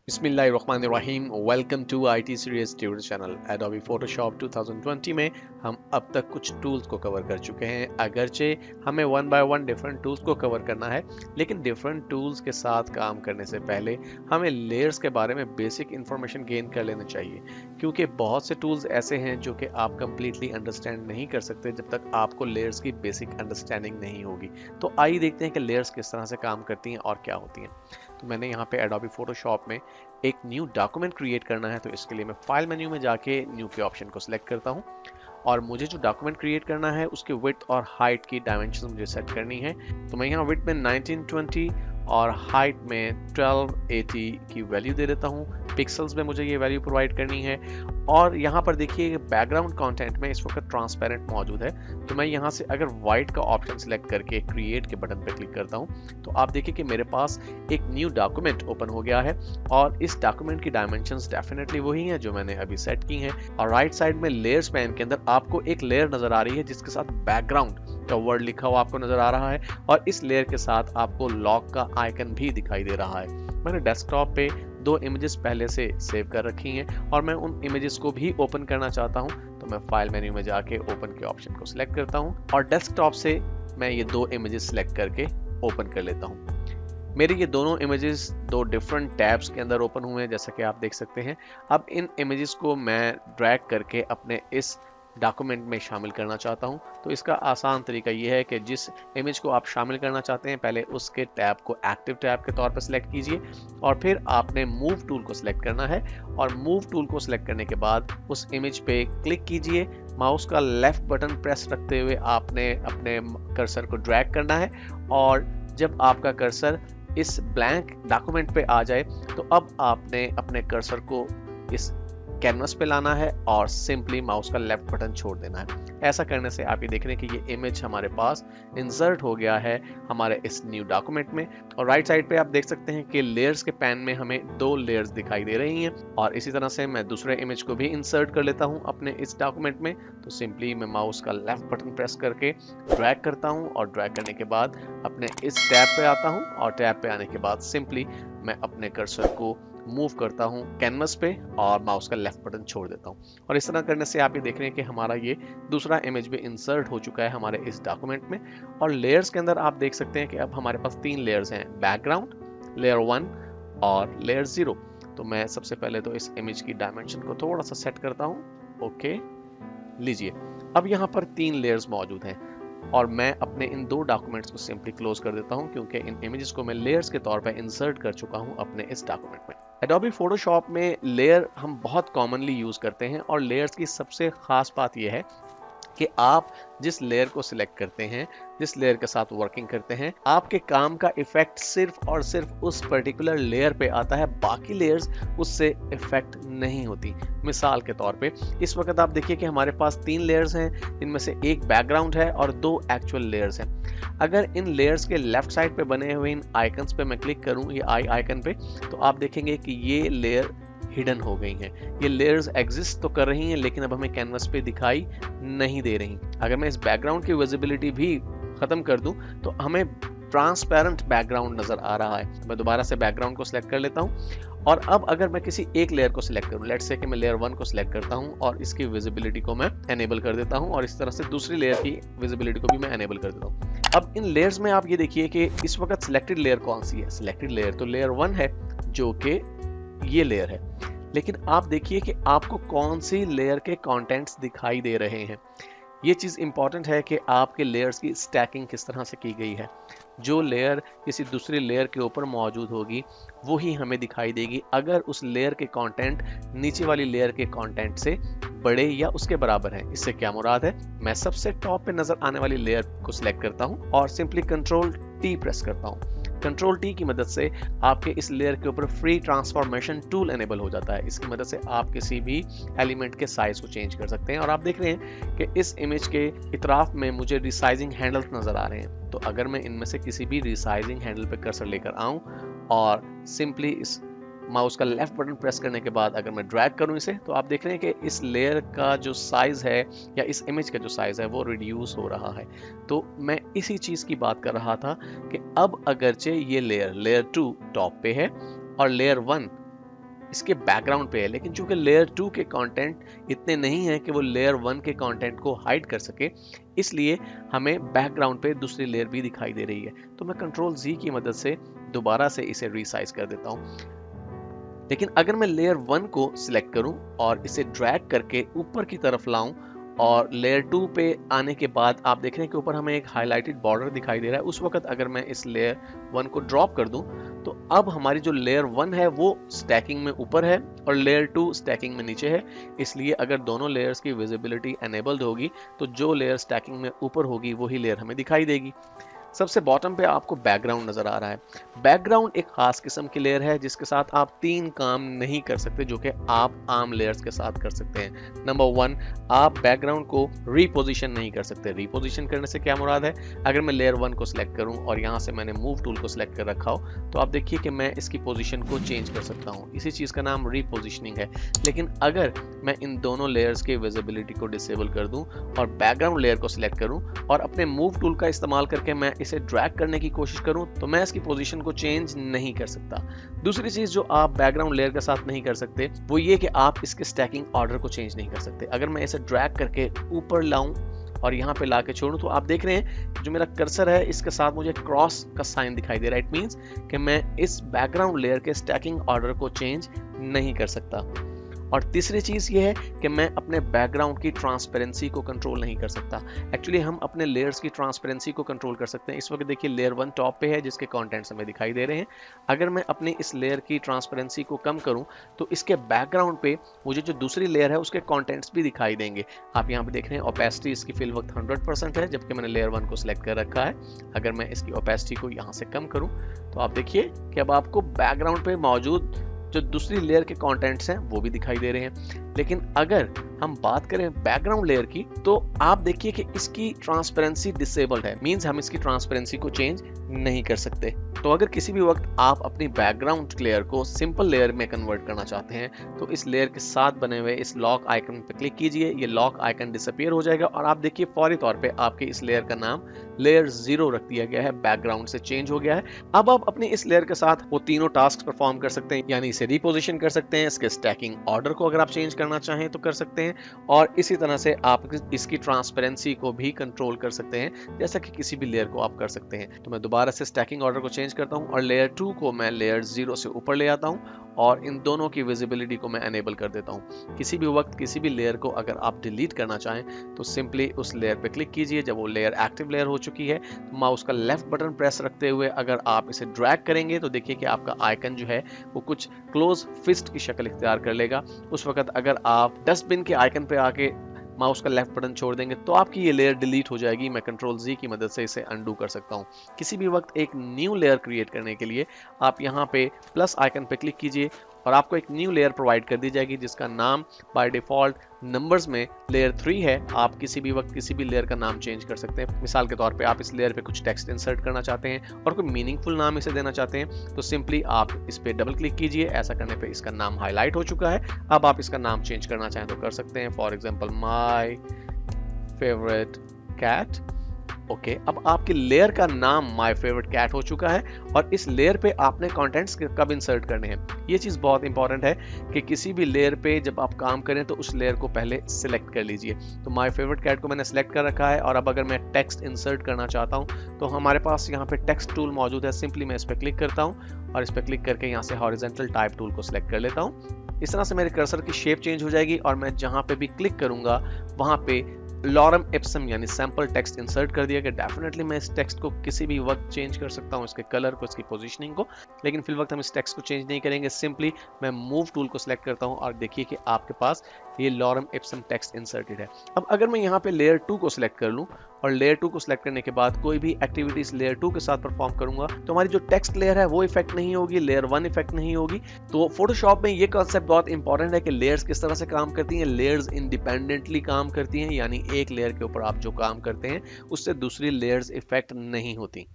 बिस्मिल्लाहिर्रहमानिर्रहीम। Welcome to IT series tutor channel. Adobe Photoshop 2020 में हम अब तक कुछ टूल्स को कवर कर चुके हैं। अगरचे हमें one by one different tools को कवर करना है, लेकिन डिफरेंट टूल्स के साथ काम करने से पहले हमें लेयर्स के बारे में बेसिक इंफॉर्मेशन गेन कर लेना चाहिए, क्योंकि बहुत से टूल्स ऐसे हैं जो कि आप कंप्लीटली अंडरस्टैंड नहीं कर सकते जब तक आपको लेयर्स की बेसिक अंडरस्टैंडिंग नहीं होगी। तो आइए देखते हैं कि लेयर्स किस तरह से काम करती हैं और क्या होती हैं। तो मैंने यहाँ पे एडोबी फोटोशॉप में एक न्यू डॉक्यूमेंट क्रिएट करना है, तो इसके लिए मैं फाइल मेन्यू में जाके न्यू के ऑप्शन को सिलेक्ट करता हूँ और मुझे जो डॉक्यूमेंट क्रिएट करना है उसके विड्थ और हाइट की डायमेंशन मुझे सेट करनी है। तो मैं यहाँ विड्थ में 1920 और हाइट में 1280 की वैल्यू दे देता हूँ। पिक्सल्स में मुझे ये वैल्यू प्रोवाइड करनी है और यहाँ पर देखिए बैकग्राउंड कंटेंट में इस वक्त ट्रांसपेरेंट मौजूद है, तो मैं यहाँ से अगर वाइट का ऑप्शन सिलेक्ट करके क्रिएट के बटन पर क्लिक करता हूँ तो आप देखिए कि मेरे पास एक न्यू डॉक्यूमेंट ओपन हो गया है और इस डॉक्यूमेंट की डायमेंशंस डेफिनेटली वही हैं जो मैंने अभी सेट की हैं। और राइट साइड में लेयर्स पैन के अंदर आपको एक लेयर नजर आ रही है जिसके साथ बैकग्राउंड का वर्ड लिखा हुआ आपको नजर आ रहा है और इस लेयर के साथ आपको लॉक का आइकन भी दिखाई दे रहा है। मैंने डेस्कटॉप पे दो इमेजेस पहले से सेव कर रखी हैं और मैं उन इमेजेस को भी ओपन करना चाहता हूं, तो मैं फाइल मेन्यू में जाके ओपन के ऑप्शन को सिलेक्ट करता हूं और डेस्कटॉप से मैं ये दो इमेजेस सिलेक्ट करके ओपन कर लेता हूं। मेरी ये दोनों इमेजेस दो डिफरेंट टैब्स के अंदर ओपन हुए हैं, जैसा कि आप देख सकते हैं। अब इन इमेजेस को मैं ड्रैग करके अपने इस डॉक्यूमेंट में शामिल करना चाहता हूं। तो इसका आसान तरीका यह है कि जिस इमेज को आप शामिल करना चाहते हैं पहले उसके टैब को एक्टिव टैब के तौर पर सिलेक्ट कीजिए और फिर आपने मूव टूल को सिलेक्ट करना है और मूव टूल को सिलेक्ट करने के बाद उस इमेज पे क्लिक कीजिए। माउस का लेफ्ट बटन प्रेस रखते हुए आपने अपने कर्सर को ड्रैग करना है और जब आपका कर्सर इस ब्लैंक डॉक्यूमेंट पे आ जाए तो अब आपने अपने कर्सर को इस कैनवस पे लाना है और सिंपली माउस का लेफ्ट बटन छोड़ देना है। ऐसा करने से आप ये देख रहे हैं कि ये इमेज हमारे पास इंसर्ट हो गया है हमारे इस न्यू डॉक्यूमेंट में। और राइट साइड पे आप देख सकते हैं कि लेयर्स के पैन में हमें दो लेयर्स दिखाई दे रही हैं और इसी तरह से मैं दूसरे इमेज को भी इंसर्ट कर लेता हूं अपने इस डॉक्यूमेंट में। तो सिंपली मैं माउस का लेफ्ट बटन प्रेस करके ड्रैग करता हूं और ड्रैग करने के बाद अपने इस टैब पे आता हूं और टैब पे आने के बाद सिंपली मैं अपने कर्सर को मूव करता हूं कैनवस पे और माउस का लेफ्ट बटन छोड़ देता हूं। और इस तरह करने से आप ये देख रहे हैं कि हमारा ये दूसरा इमेज भी इंसर्ट हो चुका है हमारे इस डॉक्यूमेंट में। और लेयर्स के अंदर आप देख सकते हैं कि अब हमारे पास तीन लेयर्स हैं, बैकग्राउंड, लेयर 1 और लेयर 0। तो मैं सबसे पहले तो इस इमेज की डायमेंशन को थोड़ा सा सेट करता हूं। ओके, लीजिए अब यहाँ पर तीन लेयर्स मौजूद हैं और मैं अपने इन दो डॉक्यूमेंट्स को सिंपली क्लोज कर देता हूं क्योंकि इन इमेजेस को मैं लेयर्स के तौर पर इंसर्ट कर चुका हूं अपने इस डॉक्यूमेंट में। एडोबी फोटोशॉप में लेयर हम बहुत कॉमनली यूज करते हैं और लेयर्स की सबसे खास बात यह है कि आप जिस लेयर को सिलेक्ट करते हैं, जिस लेयर के साथ वर्किंग करते हैं, आपके काम का इफेक्ट सिर्फ और सिर्फ उस पर्टिकुलर लेयर पे आता है, बाकी लेयर्स उससे इफेक्ट नहीं होती। मिसाल के तौर पे इस वक्त आप देखिए कि हमारे पास तीन लेयर्स हैं, इनमें से एक बैकग्राउंड है और दो एक्चुअल लेयर्स हैं। अगर इन लेयर्स के लेफ्ट साइड पे बने हुए इन आइकन्स पे मैं क्लिक करूं, ये आई आइकन पे, तो आप देखेंगे कि ये लेयर हिडन हो गई हैं। ये लेयर्स एग्जिस्ट तो कर रही हैं लेकिन अब हमें कैनवस पे दिखाई नहीं दे रही। अगर मैं इस बैकग्राउंड की विजिबिलिटी भी खत्म कर दूं तो हमें ट्रांसपेरेंट बैकग्राउंड नजर आ रहा है। मैं दोबारा से बैकग्राउंड को सिलेक्ट कर लेता हूं और अब अगर मैं किसी एक लेयर को सिलेक्ट करूं, लेट्स से कि मैं लेयर 1 को सिलेक्ट करता हूं और इसकी विजिबिलिटी को मैं एनेबल कर देता हूं और इस तरह से दूसरी लेयर की विजिबिलिटी को भी मैं एनेबल कर देता हूं। अब इन लेयर्स में आप ये देखिए कि इस वक्त सिलेक्टेड लेयर कौन सी है। सिलेक्टेड लेयर तो लेयर 1 है जो कि ये लेयर है, लेकिन आप देखिए कि आपको कौन सी लेयर के कंटेंट्स दिखाई दे रहे हैं। ये चीज़ इंपॉर्टेंट है कि आपके लेयर्स की स्टैकिंग किस तरह से की गई है। जो लेयर किसी दूसरी लेयर के ऊपर मौजूद होगी वही हमें दिखाई देगी अगर उस लेयर के कंटेंट नीचे वाली लेयर के कंटेंट से बड़े या उसके बराबर हैं। इससे क्या मुराद है, मैं सबसे टॉप पे नजर आने वाली लेयर को सिलेक्ट करता हूं और सिंपली कंट्रोल टी प्रेस करता हूं। कंट्रोल टी की मदद से आपके इस लेयर के ऊपर फ्री ट्रांसफॉर्मेशन टूल एनेबल हो जाता है। इसकी मदद से आप किसी भी एलिमेंट के साइज को चेंज कर सकते हैं और आप देख रहे हैं कि इस इमेज के इतराफ में मुझे रिसाइजिंग हैंडल्स नजर आ रहे हैं। तो अगर मैं इनमें से किसी भी रिसाइजिंग हैंडल पर कर्सर लेकर आऊं और सिंपली इस माउस का लेफ्ट बटन प्रेस करने के बाद अगर मैं ड्रैग करूं इसे, तो आप देख रहे हैं कि इस लेयर का जो साइज है या इस इमेज का जो साइज है वो रिड्यूस हो रहा है। तो मैं इसी चीज की बात कर रहा था कि अब अगरचे ये लेयर 2 टॉप पे है और लेयर 1 इसके बैकग्राउंड पे है, लेकिन चूंकि लेयर 2 के कंटेंट इतने नहीं हैं कि वो लेयर 1 के कंटेंट को हाइड कर सके, इसलिए हमें बैकग्राउंड पे दूसरी लेयर भी दिखाई दे रही है। तो मैं कंट्रोल Z की मदद से दोबारा से इसे रीसाइज कर देता हूँ। लेकिन अगर मैं लेयर 1 को सिलेक्ट करूं और इसे ड्रैग करके ऊपर की तरफ लाऊं और लेयर 2 पे आने के बाद आप देख रहे हैं कि ऊपर हमें एक हाईलाइटेड बॉर्डर दिखाई दे रहा है, उस वक्त अगर मैं इस लेयर 1 को ड्रॉप कर दूं तो अब हमारी जो लेयर 1 है वो स्टैकिंग में ऊपर है और लेयर 2 स्टैकिंग में नीचे है। इसलिए अगर दोनों लेयर्स की विजिबिलिटी एनेबल्ड होगी तो जो लेयर स्टैकिंग में ऊपर होगी वही लेयर हमें दिखाई देगी। सबसे बॉटम पे आपको बैकग्राउंड नजर आ रहा है। बैकग्राउंड एक खास किस्म की लेयर है जिसके साथ आप 3 काम नहीं कर सकते जो कि आप आम लेयर्स के साथ कर सकते हैं। नंबर 1, आप बैकग्राउंड को रीपोजिशन नहीं कर सकते। रीपोजिशन करने से क्या मुराद है, अगर मैं लेयर 1 को सिलेक्ट करूं और यहां से मैंने मूव टूल को सिलेक्ट कर रखा हो तो आप देखिए कि मैं इसकी पोजिशन को चेंज कर सकता हूं। इसी चीज का नाम रीपोजिशनिंग है। लेकिन अगर मैं इन दोनों लेयर्स की विजिबिलिटी को डिसेबल कर दूं और बैकग्राउंड लेयर को सिलेक्ट करूं और अपने मूव टूल का इस्तेमाल करके मैं इसे ड्रैग करने की कोशिश करूं तो मैं इसकी पोजीशन को चेंज नहीं कर सकता। दूसरी चीज जो आप बैकग्राउंड लेयर के साथ नहीं कर सकते वो ये कि आप इसके स्टैकिंग ऑर्डर को चेंज नहीं कर सकते। अगर मैं इसे ड्रैग करके ऊपर लाऊं और यहाँ पे लाके छोड़ूं तो आप देख रहे हैं जो मेरा कर्सर है इसके साथ मुझे क्रॉस का साइन दिखाई दे रहा है। इट मींस कि मैं इस बैकग्राउंड लेयर के स्टैकिंग ऑर्डर को चेंज नहीं कर सकता। और तीसरी चीज ये है कि मैं अपने बैकग्राउंड की ट्रांसपेरेंसी को कंट्रोल नहीं कर सकता। एक्चुअली हम अपने लेयर्स की ट्रांसपेरेंसी को कंट्रोल कर सकते हैं। इस वक्त देखिए लेयर 1 टॉप पे है जिसके कंटेंट्स हमें दिखाई दे रहे हैं। अगर मैं अपनी इस लेयर की ट्रांसपेरेंसी को कम करूं तो इसके बैकग्राउंड पे मुझे जो दूसरी लेयर है उसके कंटेंट्स भी दिखाई देंगे। आप यहाँ पे देख रहे हैं ओपेसिटी इसकी फिल वक्त 100% है जबकि मैंने लेयर 1 को सिलेक्ट कर रखा है। अगर मैं इसकी ओपेसिटी को यहाँ से कम करूँ तो आप देखिए कि अब आपको बैकग्राउंड पे मौजूद जो दूसरी लेयर के कंटेंट्स हैं वो भी दिखाई दे रहे हैं। लेकिन अगर हम बात करें बैकग्राउंड लेयर की तो आप देखिए कि इसकी ट्रांसपेरेंसी डिसेबल्ड है। मींस हम इसकी ट्रांसपेरेंसी को चेंज नहीं कर सकते। तो अगर किसी भी वक्त आप अपनी बैकग्राउंड लेयर को सिंपल लेयर में कन्वर्ट करना चाहते हैं तो इस लेयर के साथ बने हुए इस लॉक आइकन पे क्लिक कीजिए। ये लॉक आइकन डिसअपीयर हो जाएगा और आप देखिए फौरी तौर पे आपके इस लेयर का नाम लेयर 0 रख दिया गया है, बैकग्राउंड से चेंज हो गया है। अब आप अपनी इस लेयर के साथ वो तीनों टास्क परफॉर्म कर सकते हैं, यानी इसे रीपोजिशन कर सकते हैं, इसके स्टैकिंग ऑर्डर को अगर आप चेंज करना चाहें तो कर सकते हैं और इसी तरह से आप इसकी ट्रांसपेरेंसी को भी कंट्रोल कर सकते हैं जैसा कि किसी भी लेयर को आप कर सकते हैं। तो मैं दोबारा से स्टैकिंग ऑर्डर को चेंज करता हूं और लेयर 2 को मैं लेयर 0 से ऊपर ले आता हूं और इन दोनों की विजिबिलिटी को मैं एनेबल कर देता हूं। किसी भी वक्त किसी भी लेयर को अगर आप डिलीट करना चाहें तो सिंपली उस लेयर पे क्लिक कीजिए। जब वो लेयर एक्टिव लेयर हो चुकी है तो माउस का लेफ्ट बटन प्रेस रखते हुए अगर आप इसे ड्रैग करेंगे तो देखिए कि आपका आइकन जो है वो कुछ क्लोज फिस्ट की शक्ल इख्तियार कर लेगा। उस वक्त अगर आप डस्टबिन के आइकन पे आके माउस का लेफ्ट बटन छोड़ देंगे तो आपकी ये लेयर डिलीट हो जाएगी। मैं कंट्रोल Z की मदद से इसे अनडू कर सकता हूँ। किसी भी वक्त एक न्यू लेयर क्रिएट करने के लिए आप यहाँ पे प्लस आइकन पे क्लिक कीजिए और आपको एक न्यू लेयर प्रोवाइड कर दी जाएगी जिसका नाम बाय डिफॉल्ट नंबर्स में लेयर 3 है। आप किसी भी वक्त किसी भी लेयर का नाम चेंज कर सकते हैं। मिसाल के तौर पे आप इस लेयर पे कुछ टेक्स्ट इंसर्ट करना चाहते हैं और कोई मीनिंगफुल नाम इसे देना चाहते हैं तो सिंपली आप इस पे डबल क्लिक कीजिए। ऐसा करने पे इसका नाम हाईलाइट हो चुका है। अब आप इसका नाम चेंज करना चाहें तो कर सकते हैं। For example my favourite cat. Okay, अब आपकी लेयर का नाम माय फेवरेट कैट हो चुका है और इस लेयर पे आपने कंटेंट्स कब इंसर्ट करने हैं ये चीज़ बहुत इंपॉर्टेंट है कि किसी भी लेयर पे जब आप काम करें तो उस लेयर को पहले सिलेक्ट कर लीजिए। तो माय फेवरेट कैट को मैंने सिलेक्ट कर रखा है और अब अगर मैं टेक्स्ट इंसर्ट करना चाहता हूँ तो हमारे पास यहाँ पे टेक्स्ट टूल मौजूद है। सिंपली मैं इस पर क्लिक करता हूँ और इस पर क्लिक करके यहाँ से हॉरिजॉन्टल टाइप टूल को सिलेक्ट कर लेता हूँ। इस तरह से मेरे कर्सर की शेप चेंज हो जाएगी और मैं जहाँ पे भी क्लिक करूंगा वहाँ पे लॉरम इप्सम यानी सैंपल टेक्स्ट इंसर्ट कर दिया कि डेफिनेटली मैं इस टेक्स्ट को किसी भी वक्त चेंज कर सकता हूं, इसके कलर को, इसकी पोजीशनिंग को। लेकिन फिल वक्त हम इस टेक्स्ट को चेंज नहीं करेंगे। सिंपली मैं मूव टूल को सिलेक्ट करता हूं और देखिए कि आपके पास ये लॉरम इप्सम टेक्स्ट इंसर्टेड है। अब अगर मैं यहाँ पे लेयर 2 को सिलेक्ट कर लूँ और लेयर 2 को सिलेक्ट करने के बाद कोई भी एक्टिविटीज लेयर 2 के साथ परफॉर्म करूंगा तो हमारी जो टेक्स्ट लेयर है वो इफेक्ट नहीं होगी, लेयर 1 इफेक्ट नहीं होगी। तो फोटोशॉप में ये कॉन्सेप्ट बहुत इंपॉर्टेंट है कि लेयर्स किस तरह से काम करती हैं। लेयर्स इंडिपेंडेंटली काम करती हैं, यानी एक लेयर के ऊपर आप जो काम करते हैं उससे दूसरी लेयर्स इफेक्ट नहीं होती।